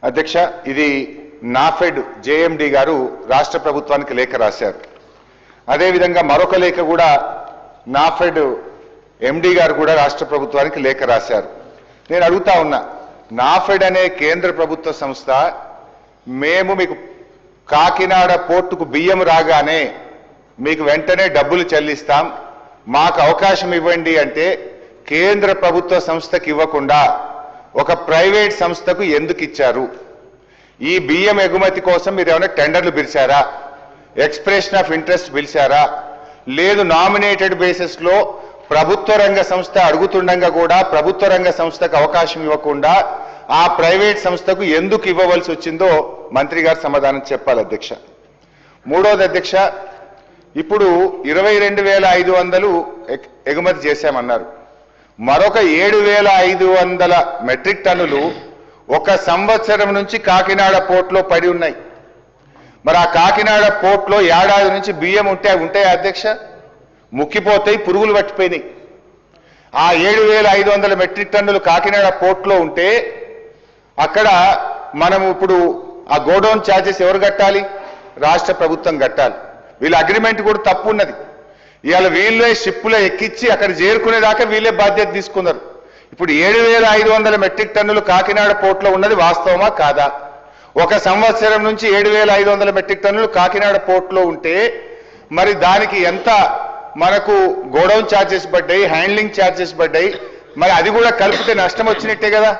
అధ్యక్ష, ఇది నాఫెడ్ జేఎండి గారు రాష్ట్ర ప్రభుత్వానికి లేఖ రాశారు. అదేవిధంగా మరొక లేఖ కూడా నాఫెడ్ ఎండి గారు కూడా రాష్ట్ర ప్రభుత్వానికి లేఖ రాశారు. నేను అడుగుతా ఉన్నా, నాఫెడ్ అనే కేంద్ర ప్రభుత్వ సంస్థ మేము మీకు కాకినాడ పోర్టుకు బియ్యం రాగానే మీకు వెంటనే డబ్బులు చెల్లిస్తాం, మాకు అవకాశం ఇవ్వండి అంటే కేంద్ర ప్రభుత్వ సంస్థకి ఇవ్వకుండా ఒక ప్రైవేట్ సంస్థకు ఎందుకు ఇచ్చారు? ఈ బియ్యం ఎగుమతి కోసం మీరు ఏమైనా టెండర్లు పిలిచారా? ఎక్స్ప్రెషన్ ఆఫ్ ఇంట్రెస్ట్ పిలిచారా? లేదు నామినేటెడ్ బేసిస్లో ప్రభుత్వ రంగ సంస్థ అడుగుతుండగా కూడా ప్రభుత్వ రంగ సంస్థకు అవకాశం ఇవ్వకుండా ఆ ప్రైవేట్ సంస్థకు ఎందుకు ఇవ్వవలసి వచ్చిందో మంత్రి గారు సమాధానం చెప్పాలి అధ్యక్ష. మూడోది అధ్యక్ష, ఇప్పుడు 22,500 ఎగుమతి చేశామన్నారు. మరొక 7,500 మెట్రిక్ టన్నులు ఒక సంవత్సరం నుంచి కాకినాడ పోర్టులో పడి ఉన్నాయి. మరి ఆ కాకినాడ పోర్టులో ఏడాది నుంచి బియ్యం ఉంటాయా అధ్యక్ష? ముక్కిపోతాయి, పురుగులు పట్టిపోయినాయి. ఆ 7,500 మెట్రిక్ టన్నులు కాకినాడ పోర్టులో ఉంటే అక్కడ మనం ఇప్పుడు ఆ గోడౌన్ ఛార్జెస్ ఎవరు కట్టాలి? రాష్ట్ర ప్రభుత్వం కట్టాలి. వీళ్ళ అగ్రిమెంట్ కూడా తప్పు ఉన్నది. ఇవాళ వీళ్ళే షిప్పులో ఎక్కించి అక్కడ చేరుకునేదాకా వీళ్ళే బాధ్యత తీసుకున్నారు. ఇప్పుడు 7,500 మెట్రిక్ టన్నులు కాకినాడ పోర్టులో ఉన్నది వాస్తవమా కాదా? ఒక సంవత్సరం నుంచి 7,500 మెట్రిక్ టన్నులు కాకినాడ పోర్టులో ఉంటే మరి దానికి ఎంత మనకు గోడౌన్ ఛార్జెస్ పడ్డాయి, హ్యాండ్లింగ్ ఛార్జెస్ పడ్డాయి, మరి అది కూడా కలిపితే నష్టం వచ్చినట్టే కదా.